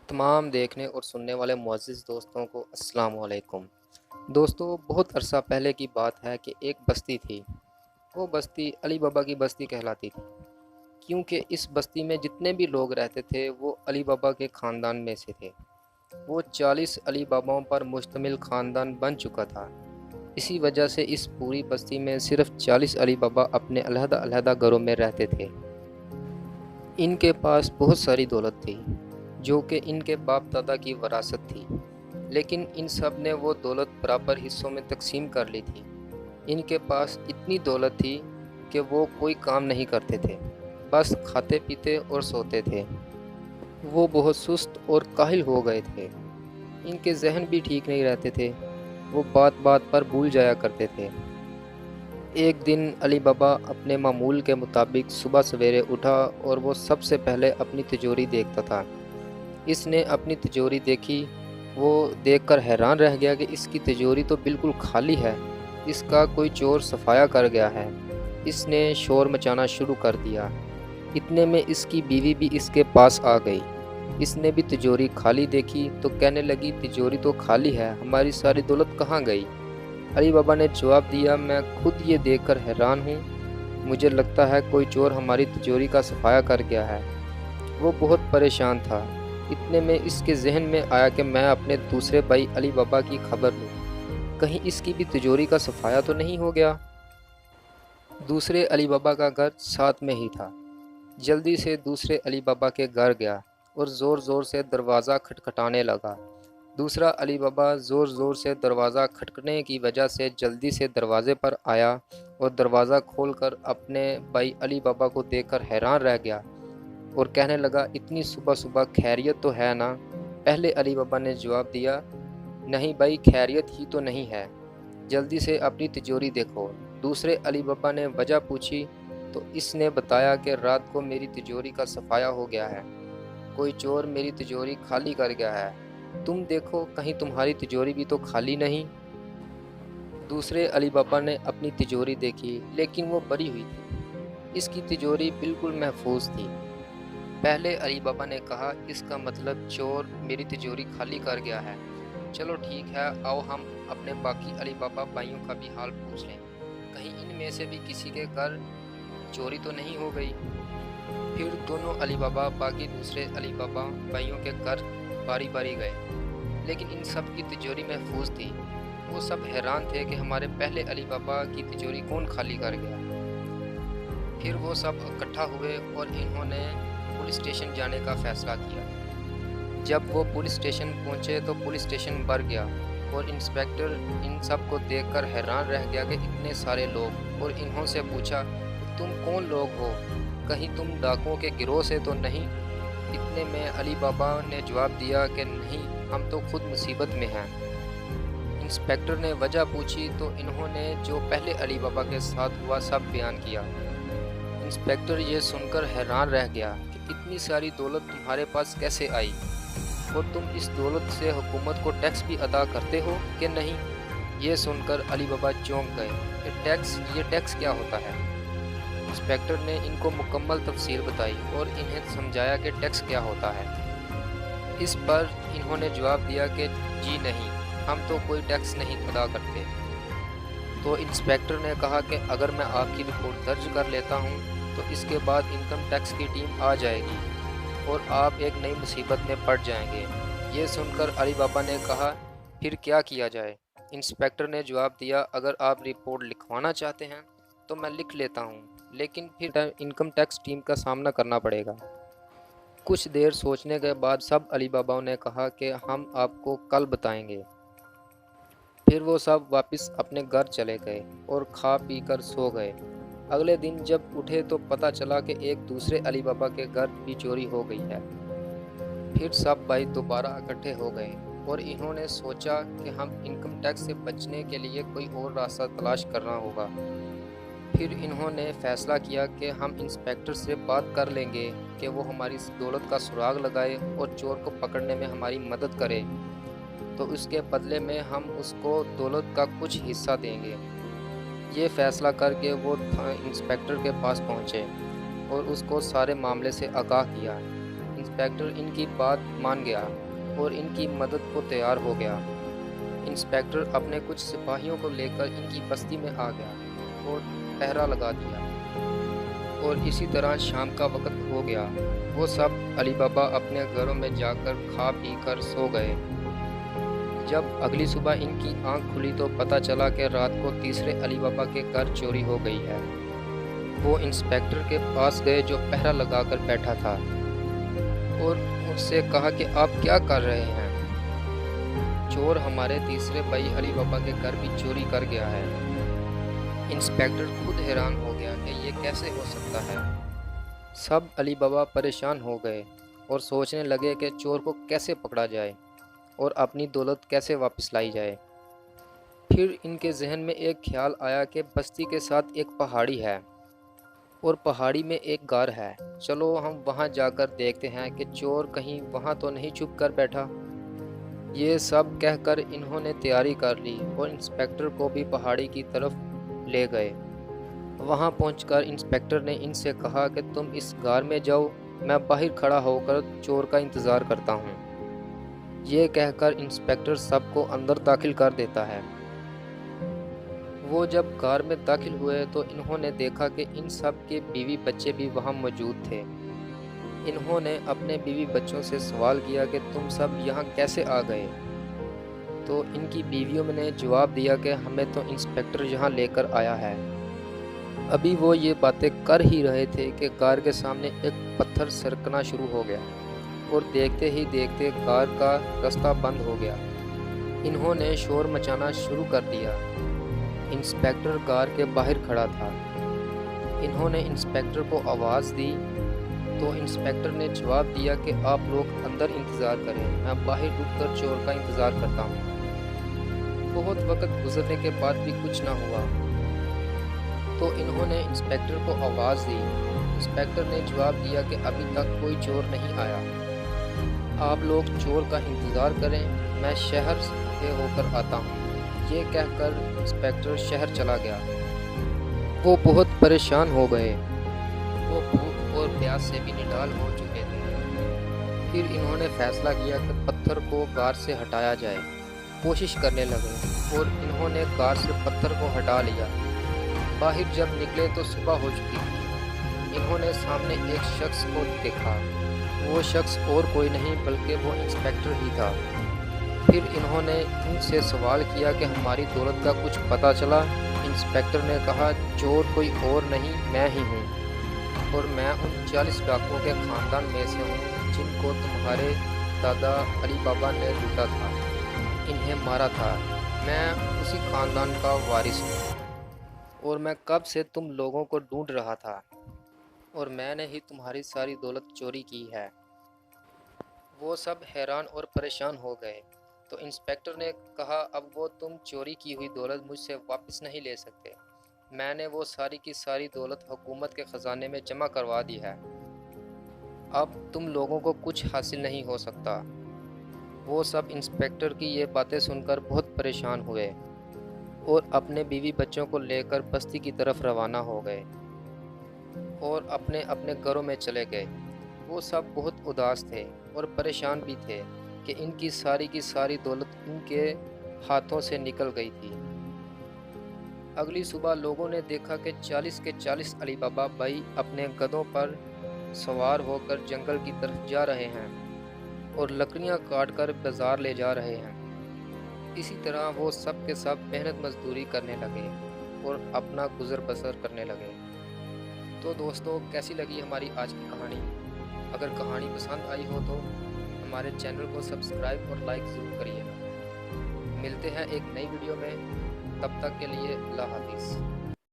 तमाम देखने और सुनने वाले मुअज़्ज़िज़ दोस्तों को अस्सलाम वालेकुम। दोस्तों, बहुत अरसा पहले की बात है कि एक बस्ती थी। वो बस्ती अली बाबा की बस्ती कहलाती थी, क्योंकि इस बस्ती में जितने भी लोग रहते थे वो अली बाबा के ख़ानदान में से थे। वो 40 अली बाबाओं पर मुश्तमिल ख़ानदान बन चुका था। इसी वजह से इस पूरी बस्ती में सिर्फ़ 40 अली बाबा अपने अलहदा-अलहदा घरों में रहते थे। इनके पास बहुत सारी दौलत थी, जो कि इनके बाप दादा की वरासत थी, लेकिन इन सब ने वो दौलत बराबर हिस्सों में तकसीम कर ली थी। इनके पास इतनी दौलत थी कि वो कोई काम नहीं करते थे, बस खाते पीते और सोते थे। वो बहुत सुस्त और काहिल हो गए थे। इनके जहन भी ठीक नहीं रहते थे, वो बात बात पर भूल जाया करते थे। एक दिन अली बाबा अपने मामूल के मुताबिक सुबह सवेरे उठा और वो सबसे पहले अपनी तिजोरी देखता था। इसने अपनी तिजोरी देखी, वो देखकर हैरान रह गया कि इसकी तिजोरी तो बिल्कुल खाली है, इसका कोई चोर सफाया कर गया है। इसने शोर मचाना शुरू कर दिया। इतने में इसकी बीवी भी इसके पास आ गई। इसने भी तिजोरी खाली देखी तो कहने लगी, तिजोरी तो खाली है, हमारी सारी दौलत कहाँ गई? अली बाबा ने जवाब दिया, मैं खुद ये देखकर हैरान हूँ, मुझे लगता है कोई चोर हमारी तिजोरी का सफाया कर गया है। वो बहुत परेशान था। इतने में इसके जहन में आया कि मैं अपने दूसरे भाई अली बाबा की खबर लूँ, कहीं इसकी भी तिजोरी का सफाया तो नहीं हो गया। दूसरे अली बाबा का घर साथ में ही था। जल्दी से दूसरे अली बाबा के घर गया और ज़ोर ज़ोर से दरवाज़ा खटखटाने लगा। दूसरा अली बाबा ज़ोर ज़ोर से दरवाज़ा खटकने की वजह से जल्दी से दरवाज़े पर आया और दरवाज़ा खोलकर अपने भाई अली बाबा को देखकर हैरान रह गया और कहने लगा, इतनी सुबह सुबह खैरियत तो है ना? पहले अली बाबा ने जवाब दिया, नहीं भाई, खैरियत ही तो नहीं है, जल्दी से अपनी तिजोरी देखो। दूसरे अली बाबा ने वजह पूछी तो इसने बताया कि रात को मेरी तिजोरी का सफाया हो गया है, कोई चोर मेरी तिजोरी खाली कर गया है, तुम देखो कहीं तुम्हारी तिजोरी भी तो खाली नहीं। दूसरे अली बाबा ने अपनी तिजोरी देखी, लेकिन वो भरी हुई थी। इसकी तिजोरी बिल्कुल महफूज थी। पहले अली बाबा ने कहा, इसका मतलब चोर मेरी तिजोरी खाली कर गया है। चलो ठीक है, आओ हम अपने बाकी अली बाबा भाइयों का भी हाल पूछ लें, कहीं इनमें से भी किसी के घर चोरी तो नहीं हो गई। फिर दोनों अली बाबा बाकी दूसरे अली बाबा भाइयों के घर बारी बारी गए, लेकिन इन सब की तिजोरी महफूज थी। वो सब हैरान थे कि हमारे पहले अली बाबा की तिजोरी कौन खाली कर गया। फिर वो सब इकट्ठा हुए और इन्होंने पुलिस स्टेशन जाने का फ़ैसला किया। जब वो पुलिस स्टेशन पहुंचे तो पुलिस स्टेशन भर गया और इंस्पेक्टर इन सब को देखकर हैरान रह गया कि इतने सारे लोग, और इन्हों से पूछा, तुम कौन लोग हो, कहीं तुम डाकुओं के गिरोह से तो नहीं? इतने में अली बाबा ने जवाब दिया कि नहीं, हम तो खुद मुसीबत में हैं। इंस्पेक्टर ने वजह पूछी तो इन्होंने जो पहले अली बाबा के साथ हुआ सब बयान किया। इंस्पेक्टर ये सुनकर हैरान रह गया कि इतनी सारी दौलत तुम्हारे पास कैसे आई, और तुम इस दौलत से हुकूमत को टैक्स भी अदा करते हो कि नहीं? ये सुनकर अली बाबा चौंक गए कि ये टैक्स क्या होता है। इंस्पेक्टर ने इनको मुकम्मल तफसील बताई और इन्हें समझाया कि टैक्स क्या होता है। इस पर इन्होंने जवाब दिया कि जी नहीं, हम तो कोई टैक्स नहीं अदा करते। तो इंस्पेक्टर ने कहा कि अगर मैं आपकी रिपोर्ट दर्ज कर लेता हूं, तो इसके बाद इनकम टैक्स की टीम आ जाएगी और आप एक नई मुसीबत में पड़ जाएंगे। ये सुनकर अली बाबा ने कहा, फिर क्या किया जाए? इंस्पेक्टर ने जवाब दिया, अगर आप रिपोर्ट लिखवाना चाहते हैं तो मैं लिख लेता हूं, लेकिन फिर इनकम टैक्स टीम का सामना करना पड़ेगा। कुछ देर सोचने के बाद सब अली बाबाओं ने कहा कि हम आपको कल बताएंगे। फिर वो सब वापस अपने घर चले गए और खा पी कर सो गए। अगले दिन जब उठे तो पता चला कि एक दूसरे अली बाबा के घर भी चोरी हो गई है। फिर सब भाई दोबारा इकट्ठे हो गए और इन्होंने सोचा कि हम इनकम टैक्स से बचने के लिए कोई और रास्ता तलाश करना होगा। फिर इन्होंने फ़ैसला किया कि हम इंस्पेक्टर से बात कर लेंगे कि वो हमारी इस दौलत का सुराग लगाए और चोर को पकड़ने में हमारी मदद करे, तो उसके बदले में हम उसको दौलत का कुछ हिस्सा देंगे। ये फ़ैसला करके वो इंस्पेक्टर के पास पहुँचे और उसको सारे मामले से आगाह किया। इंस्पेक्टर इनकी बात मान गया और इनकी मदद को तैयार हो गया। इंस्पेक्टर अपने कुछ सिपाहियों को लेकर इनकी बस्ती में आ गया और पहरा लगा दिया। और इसी तरह शाम का वक्त हो गया। वो सब अली बाबा अपने घरों में जाकर खा पी कर सो गए। जब अगली सुबह इनकी आंख खुली तो पता चला कि रात को तीसरे अली बाबा के घर चोरी हो गई है। वो इंस्पेक्टर के पास गए जो पहरा लगाकर बैठा था और उससे कहा कि आप क्या कर रहे हैं? चोर हमारे तीसरे भाई अली बाबा के घर भी चोरी कर गया है। इंस्पेक्टर खुद हैरान हो गया कि ये कैसे हो सकता है। सब अली बाबा परेशान हो गए और सोचने लगे कि चोर को कैसे पकड़ा जाए और अपनी दौलत कैसे वापस लाई जाए। फिर इनके जहन में एक ख्याल आया कि बस्ती के साथ एक पहाड़ी है और पहाड़ी में एक गार है। चलो हम वहां जाकर देखते हैं कि चोर कहीं वहां तो नहीं छुप कर बैठा। ये सब कहकर इन्होंने तैयारी कर ली और इंस्पेक्टर को भी पहाड़ी की तरफ ले गए। वहां पहुंचकर इंस्पेक्टर ने इनसे कहा कि तुम इस गार में जाओ, मैं बाहर खड़ा होकर चोर का इंतज़ार करता हूं। ये कहकर इंस्पेक्टर सबको अंदर दाखिल कर देता है। वो जब गार में दाखिल हुए तो इन्होंने देखा कि इन सब के बीवी बच्चे भी वहां मौजूद थे। इन्होंने अपने बीवी बच्चों से सवाल किया कि तुम सब यहाँ कैसे आ गए? तो इनकी बीवियों ने जवाब दिया कि हमें तो इंस्पेक्टर यहाँ लेकर आया है। अभी वो ये बातें कर ही रहे थे कि गार के सामने एक पत्थर सरकना शुरू हो गया और देखते ही देखते गार का रास्ता बंद हो गया। इन्होंने शोर मचाना शुरू कर दिया। इंस्पेक्टर गार के बाहर खड़ा था। इन्होंने इंस्पेक्टर को आवाज़ दी तो इंस्पेक्टर ने जवाब दिया कि आप लोग अंदर इंतज़ार करें, मैं बाहर रुककर चोर का इंतज़ार करता हूँ। बहुत वक्त गुजरने के बाद भी कुछ ना हुआ तो इन्होंने इंस्पेक्टर को आवाज़ दी। इंस्पेक्टर ने जवाब दिया कि अभी तक कोई चोर नहीं आया, आप लोग चोर का इंतज़ार करें, मैं शहर से होकर आता हूँ। ये कहकर इंस्पेक्टर शहर चला गया। वो बहुत परेशान हो गए। वो भूख और प्यास से भी निढाल हो चुके थे। फिर इन्होंने फैसला किया कि पत्थर को गार से हटाया जाए। कोशिश करने लगे और इन्होंने गार से पत्थर को हटा लिया। बाहर जब निकले तो सुबह हो चुकी थी। इन्होंने सामने एक शख्स को देखा। वो शख्स और कोई नहीं बल्कि वो इंस्पेक्टर ही था। फिर इन्होंने इनसे सवाल किया कि हमारी दौलत का कुछ पता चला? इंस्पेक्टर ने कहा, चोर कोई और नहीं, मैं ही हूँ और मैं उन 40 डाकुओं के ख़ानदान में से हूँ जिनको तुम्हारे दादा अली बाबा ने लूटा था, इन्हें मारा था। मैं उसी ख़ानदान का वारिस हूँ और मैं कब से तुम लोगों को ढूंढ रहा था और मैंने ही तुम्हारी सारी दौलत चोरी की है। वो सब हैरान और परेशान हो गए। तो इंस्पेक्टर ने कहा, अब वो तुम चोरी की हुई दौलत मुझसे वापस नहीं ले सकते। मैंने वो सारी की सारी दौलत हुकूमत के ख़जाने में जमा करवा दी है। अब तुम लोगों को कुछ हासिल नहीं हो सकता। वो सब इंस्पेक्टर की ये बातें सुनकर बहुत परेशान हुए और अपने बीवी बच्चों को लेकर बस्ती की तरफ रवाना हो गए और अपने अपने घरों में चले गए। वो सब बहुत उदास थे और परेशान भी थे कि इनकी सारी की सारी दौलत इनके हाथों से निकल गई थी। अगली सुबह लोगों ने देखा कि 40 के 40 अली बाबा भाई अपने गधों पर सवार होकर जंगल की तरफ जा रहे हैं और लकड़ियां काटकर बाजार ले जा रहे हैं। इसी तरह वो सब के सब मेहनत मजदूरी करने लगे और अपना गुजर बसर करने लगे। तो दोस्तों, कैसी लगी हमारी आज की कहानी? अगर कहानी पसंद आई हो तो हमारे चैनल को सब्सक्राइब और लाइक ज़रूर करिएगा। मिलते हैं एक नई वीडियो में, तब तक के लिए अल्लाह हाफिज़।